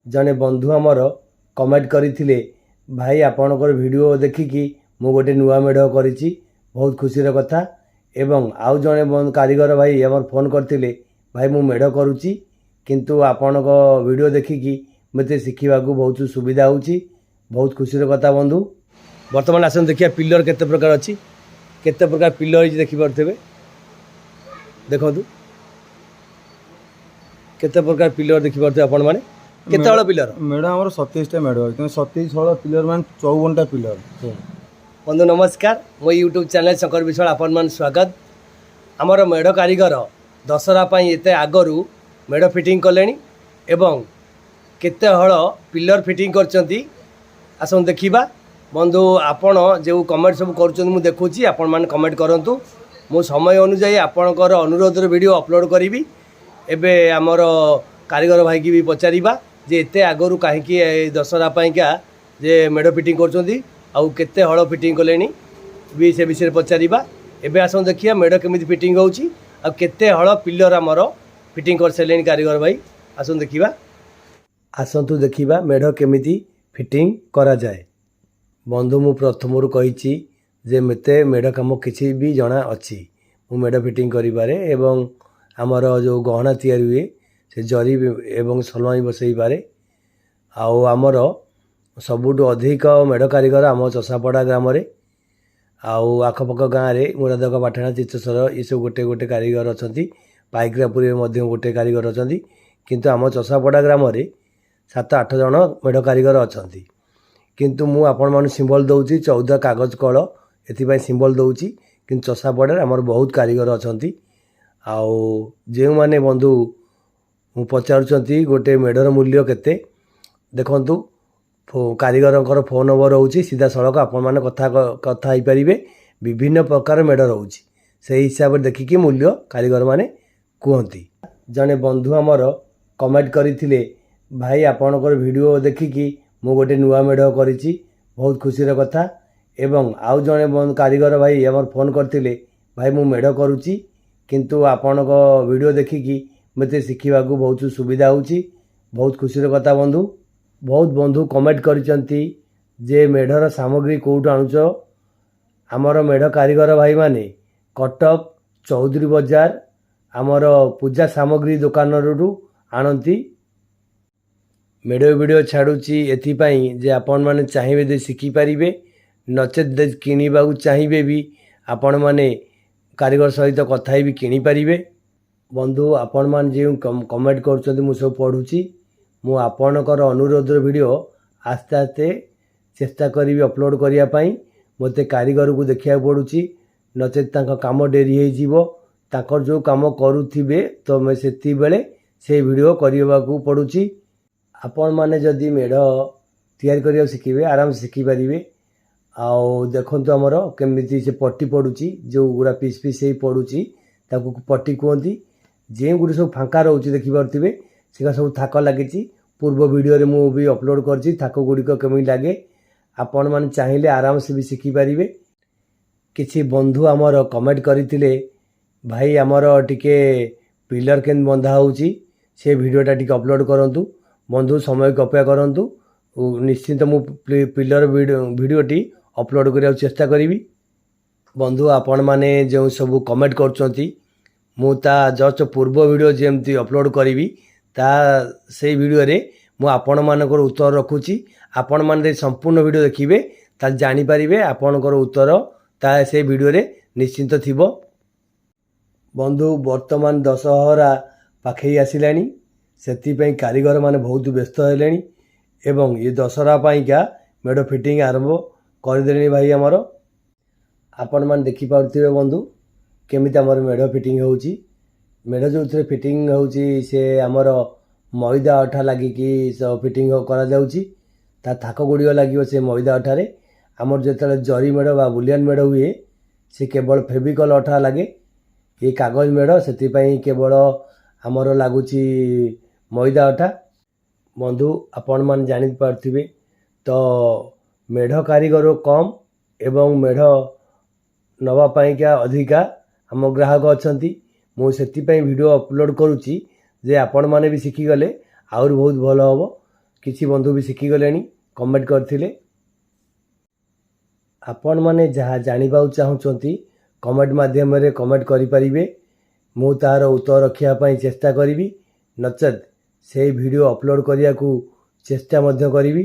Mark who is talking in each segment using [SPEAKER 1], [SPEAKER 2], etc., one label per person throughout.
[SPEAKER 1] जने बंधु आमर कमेंट करथिले भाई आपणकर वीडियो देखिकी मु गोटे नुआ मेढ़ करिछि बहुत खुशी कथा एवं आउ जने कारीगर भाई आमर फोन करथिले भाई मु मेढ़ करुछि किंतु आपणक वीडियो देखिकी मते शिखिबाकू बहुत सुविधा होछि बहुत खुशी कथा बंधु। वर्तमान आसन देखिया पिलर केते प्रकार अछि केते प्रकार पिलर देखि परथेबे देखंतु केते प्रकार पिलर देखि परथे आपण माने केते हळ पिलर
[SPEAKER 2] मेढ़ आमर 27 टा मेढ़ कि 27 हळ पिलर मान 54 टा पिलर।
[SPEAKER 1] बंधु नमस्कार मो यूट्यूब चैनल शंकर विश्वाल आपण मान स्वागत। आमर मेढ़ कारीगर दशहरा पई एते आगरू मेढ़ फिटिंग कलेनी एवं केते हळ पिलर फिटिंग करचंती आसन देखिबा। बंधु आपण जो कमेंट सब कर मु देखुची आपण मान कमेंट करंतु मो समय अनुसार आपणकर अनुरोध वीडियो अपलोड करी एबे आमर कारीगर भाई की भी पचारिबा जे एते आगरू कहीं दशहरा पाइका जे मेढ़ फिटिंग करचंती आउ केते हळ फिटिंग कलेनी भी से विषय पचारिबा। एबे आसन देखिया मेढ़ केमिति फिटिंग होउची आ केते हळ पिलर आमर फिटिंग कर सेलेनी कारीगर भाई आसन देखिबा। आसंतु देखिबा मेढ़ केमिति फिटिंग करा जाए। बंधु मु प्रथमरु कहिछि जे मते मेढ़ काम किछि भी जणा अछि मु मेढ़ फिटिंग करिबारे एवं आमर जो गहना तैयारी हुए से जरी एवं सलमाई बसई पारे आउ आमर सबुठु अधिक मेढ़ कारीगर आम चषापड़ा ग्राम रे आउ आखपाख गाँव में मुरादक पाटणा तीर्थस्वर ये सब गोटे गोटे कारीगर अच्छा पाइकरापुर गोटे कारीगर अच्छा किंतु आम चषापड़ा ग्राम रे 7-8 जन मेढ़ कारीगर अच्छा किंतु मु आपण मान सिंबल दउची 14 कागज कल एथि सिंबल दउची किंतु चषापड़ा आमर बहुत कारीगर अच्छा आउ जो माने बंधु मु पचारुचंती गोटे मेढ़र मूल्य केते देखंतु कारीगर फोन नंबर होउची सीधा सड़क आपण माने कथा ही परिबे विभिन्न प्रकार मेढ़ रोची से हिसाब से देखिकी मूल्य कारीगर माने कहती। जने बंधु आमर कमेंट करथिले भाई आपणकर वीडियो देखिकी मु गोटे नुआ मेढ़ करिछि बहुत खुशी कथा एवं आउ जने कारीगर भाई आमर फोन करथिले भाई मु मेढ़ करुछि किंतु आपणक वीडियो देखिकी मते शिखिबाकू बहुत सुविधा होछि बहुत खुशी कथा बंधु। बहुत बंधु कमेंट करिसंती जे मेढ़र सामग्री कोउठ आणुच आमर मेढ़ कारीगर भाई माने कटक चौधरी बाजार आमर पूजा सामग्री दुकान रु आणंती मेढ़ वीडियो छाड़ुची एथिपाई जे आपण माने चाहिबे जे शिखि पारिबे नचेत किनिबाकू चाहिबे भी आपण माने कारीगर सहित कथा भी किनि पारिबे। बंधु आपण मान जो कमेंट कर मु सब पढ़ुची मु आपणकर अनुरोध वीडियो आस्ते आस्ते चेष्टा करी अपलोड करिया पई मते कारीगर को देखिया पड़ुची नचेत तांका काम डेरी हो जीवो तांकर जो काम करुथिबे तो मैं सेति बेले से वीडियो करिबाकू पड़ुची। आपण माने जदि मेढ़ तैयारी करिया शिखिबे आराम से शिखि पारिबे। आउ देखंतु हमर केमिति से पट्टी पड़ुची जो गुरा पीस पीस से पड़ुची ताकू पट्टी कहती जे गुड़ी सब फांका रोचे देखिपे से सब थाक लगी पूर्व वीडियो रे मु भी अपलोड करछि थाक गुड़िक केमी लगे आपण माने चाहिए आराम से भी शिखिपारे। किछि बंधु आमर कमेंट करथिले भाई आमर टिके पिलर केन बंधा होउची से वीडियोटा टिके अपलोड करंतु बंधु समय को अपेक्षा करंतु निश्चिंत मु पिलर वीडियोटी अपलोड करने चेष्टा करी। बंधु आपण माने जो सब कमेंट करचंती मु ता जस्ट पूर्व वीडियो जेमती अपलोड करी ता से वीडियो रे मु आपण मानकर उत्तर रखुची आपण माने संपूर्ण वीडियो देखिबे ता जानि परिबे आपणकर उत्तर ता से वीडियो रे निश्चिंत थिबो। बंधु वर्तमान दशहरा पाखई आसिलानी सेति पई कारीगर माने बहुत व्यस्त हेलेनी एवं ये दशहरा पाइका मेढ़ फिटिंग आरंभ करदेलेनी भाई आमर आपण मान देखि पारुथिबे बंधु केमिति आमर मेढ़ फिटिंग होउची मेढ़ जो थे फिटिंग होउची से आमर मैदा अठा लागिकी फिटिंग करा जाउची ता थाक गुड़ियो लागियो से मैदा अठारे आमर जेतले जरी मेढ़ बा बुलियन मेढ़ हुए से केवल फेविकल अठा लागे ये कागज मेढ़ सेति पई केवल आमर लागुची मैदा अठा। बंधु आपण मान जानि पारथिबे तो मेढ़ कारीगर कम एवं मेढ़ नवा पाइका अधिका आम ग्राहक अच्छा मुझे वीडियो अपलोड करुच्ची जे आपण मैंने भी शिखिगले आहुरी बहुत भल हम किसी बंधु भी शिखिगले कमेंट करथिले आपण माने जहाँ जानिबाउ चाहूँचंती कमेंट माध्यम रे कमेंट करि परिबे मु तार उत्तर रखिया चेष्टा करिवि नचेत से वीडियो अपलोड करिया को चेष्टा मध्य करिवि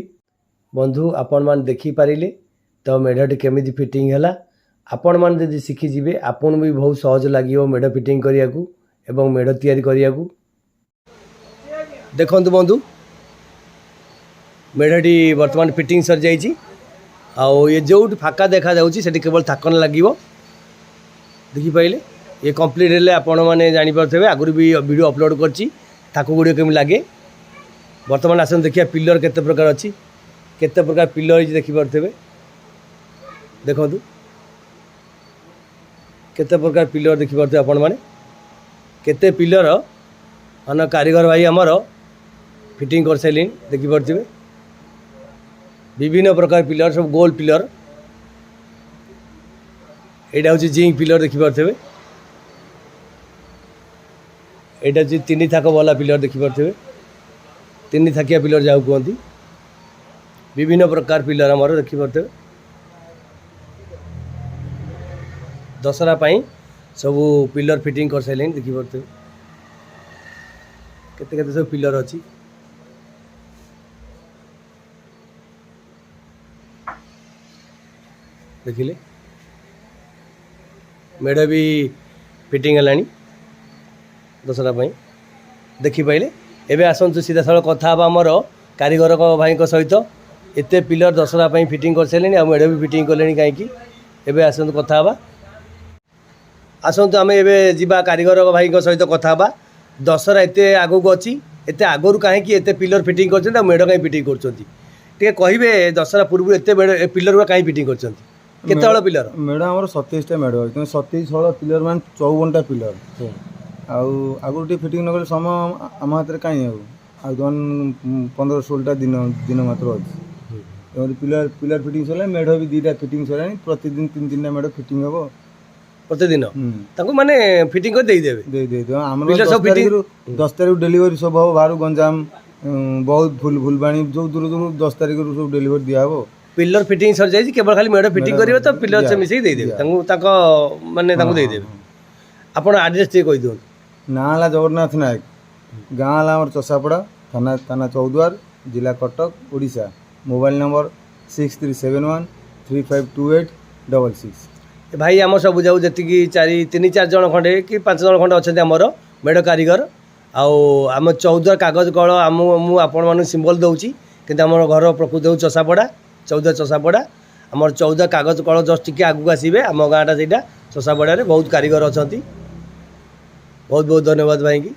[SPEAKER 1] बंधु आपण मान देखि पारिले तो मेढटी केमिति फिटिंग हैला आपण मान जदि शिखि जिवे आपण भी बहुत सहज लागियो मेढ फिटिंग करिया को एवं मेढ तैयारी करिया को देखंतु बंधु मेढटी वर्तमान फिटिंग सर जाइछि आउ ये जो फाका देखा जाउछि सेठी केवल थाकन लागिवो देखि पाइले ये कंप्लीट हेले आपण माने जानि परथेबे आगुर भी वीडियो अपलोड करछि थाको गुडी केमि लागे वर्तमान आसन देखिया पिलर केते प्रकार अछि केते प्रकार पिलर देखि परथेबे देखंतु केते प्रकार पिलर देखि परथेबे आपण माने केते पिलर अन कारीगर भाई हमर फिटिंग कर सैलिन देखि परथेबे विभिन्न प्रकार पिलर सब गोल पिलर एटा होची जिंक पिलर देखि परथेबे एटा जे तीन थाक वाला पिलर देखि परथेबे तीन थाकिया पिलर जाऊ कहती विभिन्न प्रकार पिलर हमर देखि परथेबे दशहरा पाई सब पिलर फिटिंग कर सैलिन देखि परथेबे केते केते सब पिलर अछि देखिले मेढ भी फिटिंग हलानी दशहरा पाई देखि पाइले एबे आसन्तु सीधा साल कथा हबा हमर कारीगर भाई सहित एते पिलर दशहरा पाई फिटिंग कर सैलेनी आ मेढ भी फिटिंग कलेनी काईकी एबे आसन्तु कथा हबा आसन्तु आमे एबे जिबा कारीगर भाई सहित कथा हबा दशहरा एते आगु को अछि एते आगरु काहेकि एते पिलर फिटिंग करछन आ मेढ काई फिटिंग करछंती टिके कहिबे दशहरा पूर्व एते पिलर काई फिटिंग करछंती केते हळ पिलर
[SPEAKER 2] मेढ हमर 27 टा मेढ होय 27 हळ पिलर मान 54 टा पिलर आउ आगु टी फिटिंग न करे समय आम हाथ रे काई आ 15 16 टा दिन मात्र अछि और पिलर फिटिंग सला मेढ भी दीटा फिटिंग सलानी प्रतिदिन 3 टा मेढ फिटिंग हबो
[SPEAKER 1] प्रतिदिन ताको माने फिटिंग कर दे दे
[SPEAKER 2] हमर 10 तारिख डिलीवरी सब हो बाहर गंजाम बहुत फुलबाणी जो दूर दूर 10 तारिख रु सब डिलीवरी दिया हबो
[SPEAKER 1] पिलर फिटिंग सर जाइए केवल खाली मेढ फिटिंग करिवे तो पिलर से मिसई दे देबे तांको ताको माने तांको दे देबे आपण एड्रेस टे कहि दियो
[SPEAKER 2] नाला जगन्नाथ नायक गाँ हमर चसापड़ा थाना चौद्वार जिला कटक ओडिशा मोबाइल नंबर 6371352866
[SPEAKER 1] भाई आम सब जाऊ जी 3-4 जन खंडे कि 5 जन खंडे अच्छा आमर मेढ कारीगर आम चौद्वार कागज कल मु आपण मान सिंबल दूसरी कि आम घर प्रकृत हूँ चसापड़ा चौद्वार चसापड़ा आमर चौद्वार कागज कल जस्ट टी आगू आसवे आम गाँटा से चसापड़ा बहुत कारीगर अच्छा बहुत बहुत धन्यवाद भाई की।